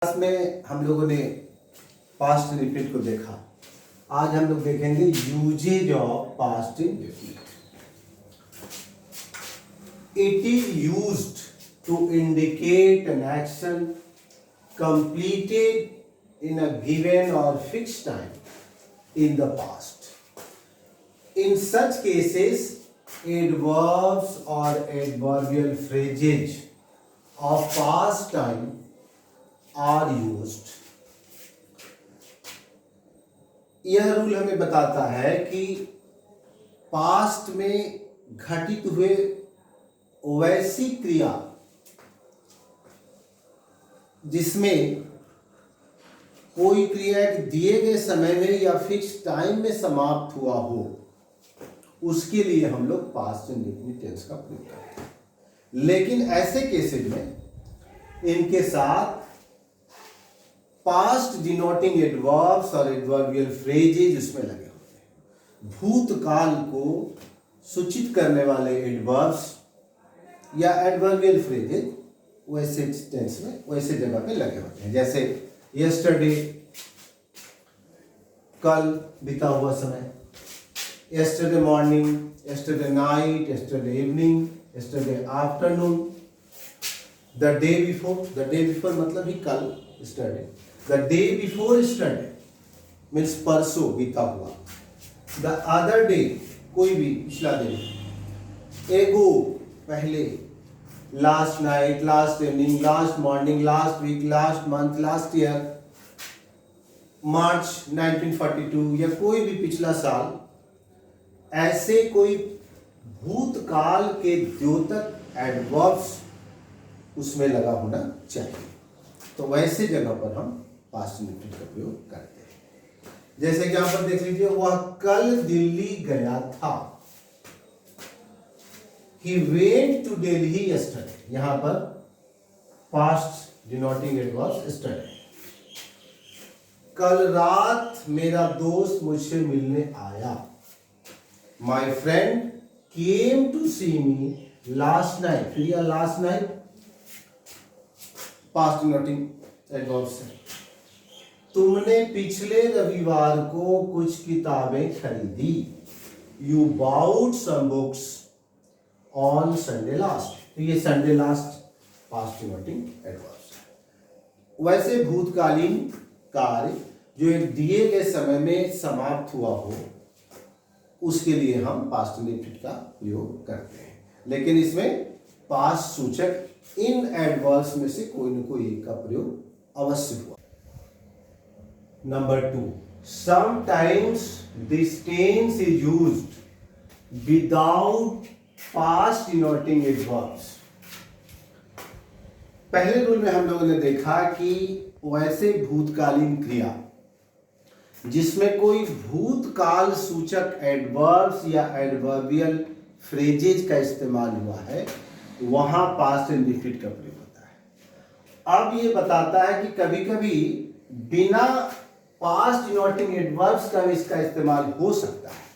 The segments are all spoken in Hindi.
क्लास में हम लोगों ने पास्ट इंडेफिनिट को देखा। आज हम लोग देखेंगे uses of past indefinite. It is used to indicate an action completed in a given or fixed time in the past. In such cases, adverbs or adverbial phrases of past time are used. यह रूल हमें बताता है कि पास्ट में घटित हुए वैसी क्रिया जिसमें कोई क्रिया एक दिए गए समय में या फिक्स टाइम में समाप्त हुआ हो, उसके लिए हम लोग पास्ट इंडेफिनिट टेंस का प्रयोग करते हैं। लेकिन ऐसे केसेस में इनके साथ पास्ट डिनोटिंग एडवर्ब्स और एडवर्बियल फ्रेजेज उसमें लगे होते हैं। भूतकाल को सूचित करने वाले एडवर्ब्स या एडवर्बियल फ्रेजेज वैसे टेंस में वैसे जगह पे लगे होते हैं, जैसे यस्टरडे कल बीता हुआ समय, yesterday morning, yesterday night, yesterday evening, yesterday afternoon, the day before मतलब ही कल, yesterday, the day before yesterday means परसों बीता हुआ, द अदर डे कोई भी पिछला दिन, एगो पहले, last night, last evening, last morning, last week, last month, last year, March 1942 या कोई भी पिछला साल, ऐसे कोई भूतकाल के द्योतक एडवर्ब्स उसमें लगा होना चाहिए। तो वैसे जगह पर हम पास्ट इंडेफिनिट का प्रयोग करते हैं। जैसे कि यहां पर देख लीजिए, वह कल दिल्ली गया था। He went to Delhi yesterday. यहां पर past denoting adverbs yesterday. कल रात मेरा दोस्त मुझसे मिलने आया। My friend came to see me last night. फिर यह last night past denoting adverbs है। तुमने पिछले रविवार को कुछ किताबें खरीदी। You bought some books on Sunday last. तो ये Sunday last past denoting adverbs है। वैसे भूतकालीन कार्य जो एक दिए गए समय में समाप्त हुआ हो, उसके लिए हम पास्ट इंडेफिनिट का प्रयोग करते हैं। लेकिन इसमें पास्ट सूचक इन एडवर्ब्स में से कोई न कोई एक का प्रयोग अवश्य हुआ। Number 2, sometimes this tense is used without past denoting adverbs. पहले रूल में हम लोगों ने देखा कि वैसे भूतकालीन क्रिया जिसमें कोई भूतकाल सूचक एडवर्ब्स या एडवर्बियल फ्रेजेज का इस्तेमाल हुआ है, वहां पास्ट इंडेफिनिट का प्रयोग होता है। अब ये बताता है कि कभी कभी बिना पास्ट डिनोटिंग एडवर्ब्स का भी इसका इस्तेमाल हो सकता है।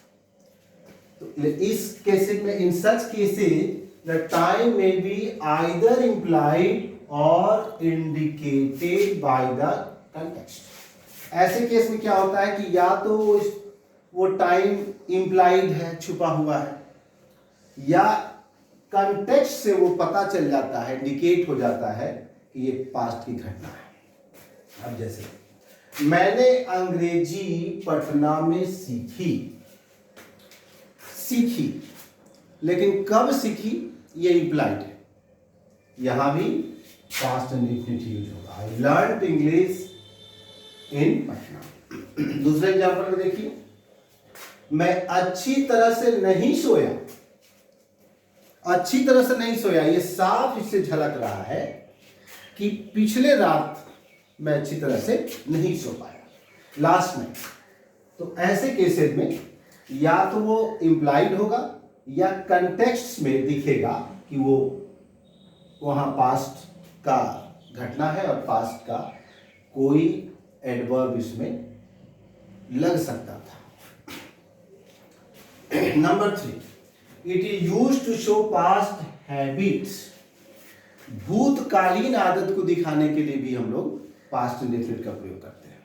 तो इस केसेस में, इन सच केसेस द टाइम में बी आइदर इंप्लाइड और इंडिकेटेड बाय द कंटेक्स्ट। ऐसे केस में क्या होता है कि या तो वो टाइम इंप्लाइड है, छुपा हुआ है, या कंटेक्स्ट से वो पता चल जाता है, इंडिकेट हो जाता है कि ये पास्ट की घटना है। अब जैसे मैंने अंग्रेजी पटना में सीखी, लेकिन कब सीखी ये इंप्लाइड है, यहां भी पास्ट इंडेफिनिट यूज होगा। I learned English in Patna. दूसरे एग्जांपल में देखिए, मैं अच्छी तरह से नहीं सोया। अच्छी तरह से नहीं सोया, ये साफ इससे झलक रहा है कि पिछले रात मैं अच्छी तरह से नहीं सो पाया, लास्ट नाइट। तो ऐसे केसेस में या तो वो इंप्लाइड होगा या कंटेक्स्ट में दिखेगा कि वो वहां पास्ट का घटना है और पास्ट का कोई एडवर्ब इसमें लग सकता था। Number 3, it is used to show past habits. भूतकालीन आदत को दिखाने के लिए भी हम लोग पास्ट इंडेफिनिट का प्रयोग करते हैं।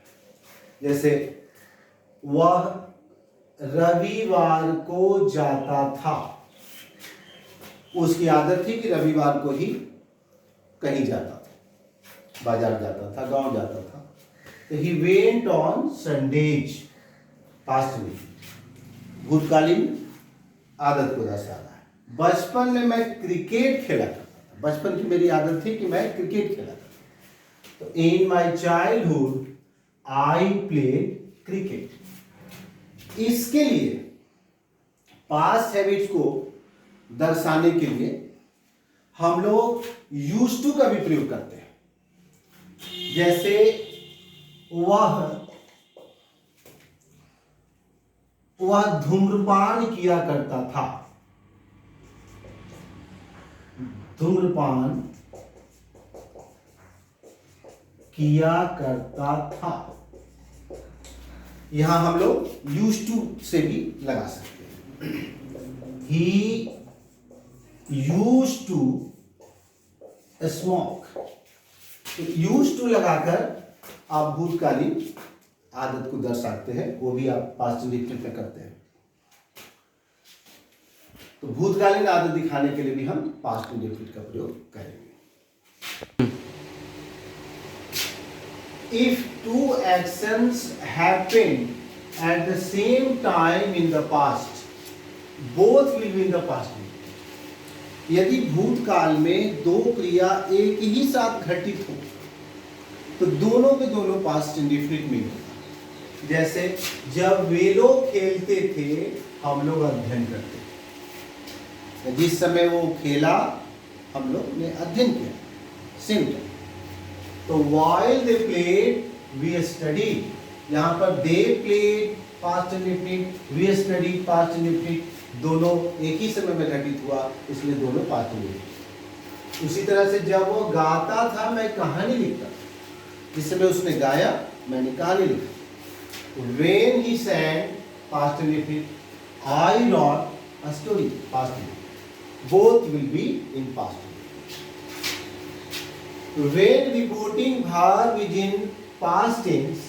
जैसे वह रविवार को जाता था, उसकी आदत थी कि रविवार को ही कहीं जाता था, बाजार जाता था, गांव जाता था। तो he went on Sundays, past में भूतकालीन आदत को दर्शा रहा है। बचपन में मैं क्रिकेट खेला करता था, बचपन की मेरी आदत थी कि मैं क्रिकेट खेला करता था। तो in my childhood I played cricket. इसके लिए पास्ट हैबिट्स को दर्शाने के लिए हम लोग यूज्ड टू का भी प्रयोग करते हैं। जैसे वह धूम्रपान किया करता था, धूम्रपान किया करता था। यहां हम लोग यूज्ड टू से भी लगा सकते हैं। He used to smoke. Used to लगाकर आप भूतकालीन आदत को दर्शाते हैं, वो भी आप पास्ट इंडेफिनिट में करते हैं। तो भूतकालीन आदत दिखाने के लिए भी हम पास्ट इंडेफिनिट का प्रयोग करेंगे। If two actions happened at the same time in the past, both will be in the past. यदि भूतकाल में दो क्रिया एक ही साथ घटित हो तो दोनों के दोनों पास्ट इंडेफिनिट में होगा। जैसे जब वे लोग खेलते थे हम लोग अध्ययन करते थे, जिस समय वो खेला हम लोग ने अध्ययन किया, सेम टाइम। तो while they played we studied, यहाँ पर they played past indefinite, we studied past indefinite, दोनों एक ही समय में घटित हुआ, इसलिए दोनों पास्ट इंडेफिनिट। उसी तरह से जब वो गाता था मैं कहानी लिखता था, जिस समय उसने गाया मैंने कहानी लिखी। When he sang past indefinite, I wrote a story past indefinite. Both will be in past indefinite. When reporting verb is in past tense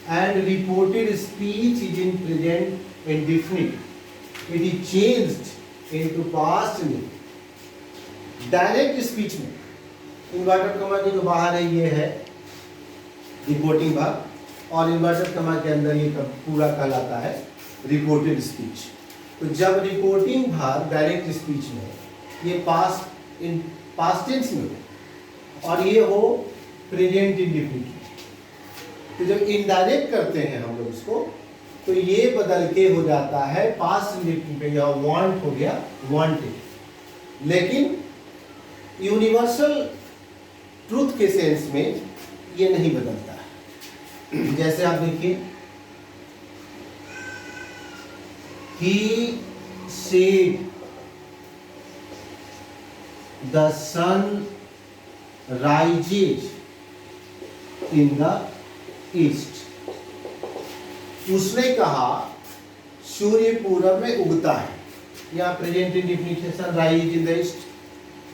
and reported speech is in present indefinite, it is changed into past indefinite. Direct speech में इन्वर्टेड कॉमा के जो बाहर है ये है रिपोर्टिंग भाग, और इन्वर्टेड कॉमा के अंदर ये पूरा कहलाता है रिपोर्टेड स्पीच। तो जब रिपोर्टिंग भाग डायरेक्ट स्पीच में ये पास्ट टेंस में हो और ये हो प्रेजेंट इंडेफिनिट, तो जब इनडायरेक्ट करते हैं हम लोग इसको तो ये बदल के हो जाता है पास्ट इंडेफिनिट पे, या वांट हो गया वांटेड। लेकिन यूनिवर्सल ट्रूथ के सेंस में ये नहीं बदलता है। जैसे आप देखिए, he said the sun rises in the east, उसने कहा सूर्य पूरब में उगता है। यहाँ प्रेजेंट इंडेफिनिट है, sun rise in the east,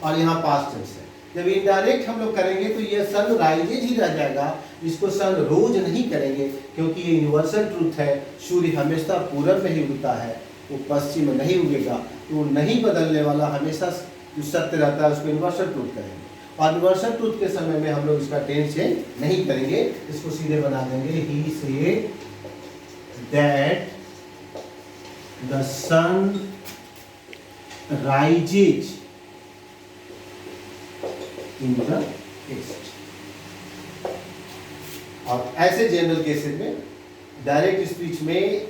और यहाँ पास्ट टेंस है। जब इनडायरेक्ट हम लोग करेंगे तो ये सन राइजेज ही रह जाएगा, इसको सन रोज नहीं करेंगे, क्योंकि ये यूनिवर्सल ट्रूथ है, सूर्य हमेशा पूरब में ही उगता है, वो पश्चिम में नहीं उगेगा। तो वो नहीं बदलने वाला हमेशा जो सत्य रहता है उसको यूनिवर्सल ट्रूथ करेंगे। और यूनिवर्सल ट्रूथ के समय में हम लोग इसका टेंस चेंज नहीं करेंगे, इसको सीधे बना देंगे he said that the sun rises in the east. और ऐसे जनरल केसेस में डायरेक्ट स्पीच में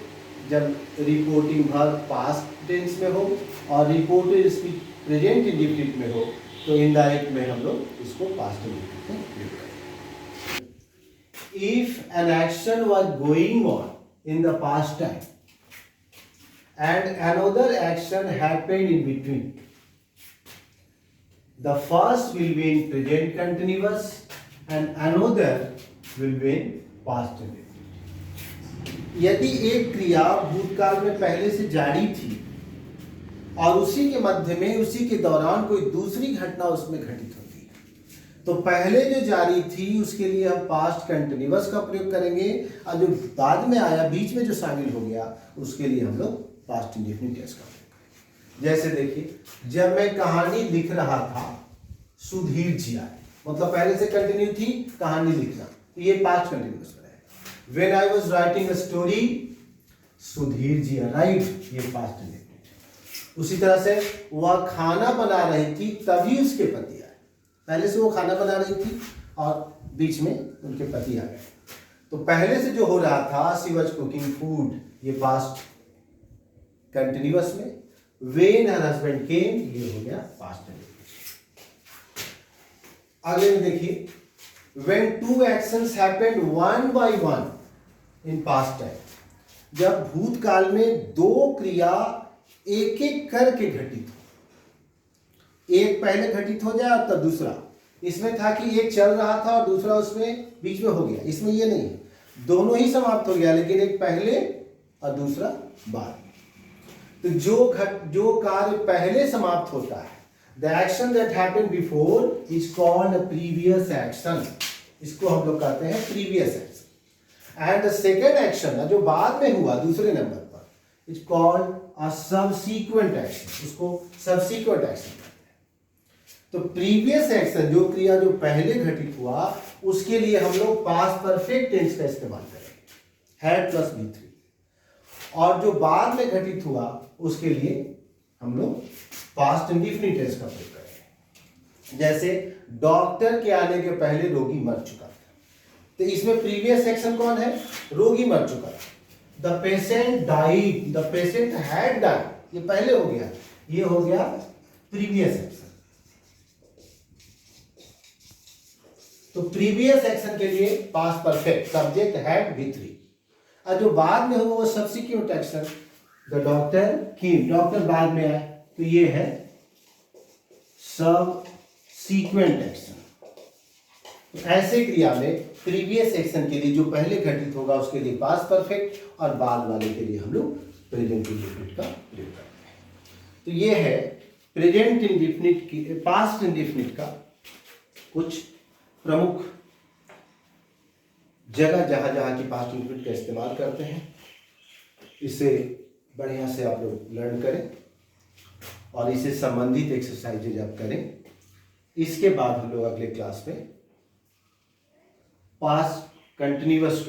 जब रिपोर्टिंग वर्ब पास्ट टेंस में हो और रिपोर्टेड स्पीच प्रेजेंट इंडेफिनिट में हो तो इनडायरेक्ट में हम लोग इसको पास्ट इंडेफिनिट में प्रयोग करेंगे। If an action was going on in the past time and another action happened in between, the first will be in present continuous and another will be in past indefinite। यदि एक क्रिया भूतकाल में पहले से जारी थी और उसी के मध्य में उसी के दौरान कोई दूसरी घटना उसमें घटित होती है तो पहले जो जारी थी उसके लिए हम पास्ट कंटिन्यूअस का प्रयोग करेंगे, और जो बाद में आया, बीच में जो शामिल हो गया, उसके लिए हम लोग पास्ट इंडेफिनिट टेंस का प्रयोग करेंगे। जैसे देखिए, जब मैं कहानी लिख रहा था सुधीर जी आए, मतलब पहले से कंटिन्यू थी कहानी लिखना, तो ये पास्ट कंटिन्यूअस का रहेगा। When I was writing a story Sudhir ji arrived, ये पास्ट इंडेफिनिट। उसी तरह से वह खाना बना रही थी तभी उसके पति आए, पहले से वो खाना बना रही थी और बीच में उनके पति आ गए, तो पहले से जो हो रहा था शी वाज कुकिंग फूड, ये पास्ट कंटिन्यूअस में। व्हेन हर हस्बैंड केम, ये हो गया पास्ट इंडेफिनिट। आगे में देखिए, when two actions happened one by one in past time, जब भूतकाल में दो क्रिया एक एक करके घटित हो, एक पहले घटित हो जाए तब दूसरा। इसमें था कि एक चल रहा था और दूसरा उसमें बीच में हो गया, इसमें ये नहीं है, दोनों ही समाप्त हो गया, लेकिन एक पहले और दूसरा बाद में। तो जो कार्य पहले समाप्त होता है, the action that happened before is called a previous action, इसको हम लोग कहते हैं previous action. And the second action, जो बाद में हुआ दूसरे नंबर पर, is called a subsequent action, उसको सबसीक्वेंट एक्शन कहते हैं। तो प्रीवियस एक्शन, जो क्रिया जो पहले घटित हुआ, उसके लिए हम लोग पास्ट परफेक्ट टेंस का इस्तेमाल करेंगे, हैड प्लस V3। और जो बाद में घटित हुआ उसके लिए हम लोग पास्ट इंडेफिनिट टेंस का प्रयोग करेंगे। जैसे डॉक्टर के आने के पहले रोगी मर चुका था, तो इसमें प्रीवियस एक्शन कौन है, रोगी मर चुका था। The patient died, the patient had died, ये पहले हो गया, ये हो गया प्रीवियस एक्शन। तो प्रीवियस एक्शन के लिए past perfect, subject had V3, और जो बाद में हुआ वो subsequent action, the doctor came, doctor बाद में आए, तो ये है सबसीक्वेंट एक्शन। तो ऐसे क्रिया में प्रीवियस एक्शन के लिए जो पहले घटित होगा उसके लिए पास्ट परफेक्ट, और बाद वाले के लिए हम लोग प्रेजेंट इंडेफिनिट का प्रयोग करते हैं। तो ये है प्रेजेंट इंडेफिनिट की, पास्ट इंडेफिनिट का कुछ प्रमुख जगह जहां जहां की पास्ट इंडेफिनिट का इस्तेमाल करते हैं। इसे बढ़िया से आप लोग लर्न करें और इसे संबंधित एक्सरसाइजेज आप करें। इसके बाद हम लोग अगले क्लास में पास्ट कंटिन्यूअस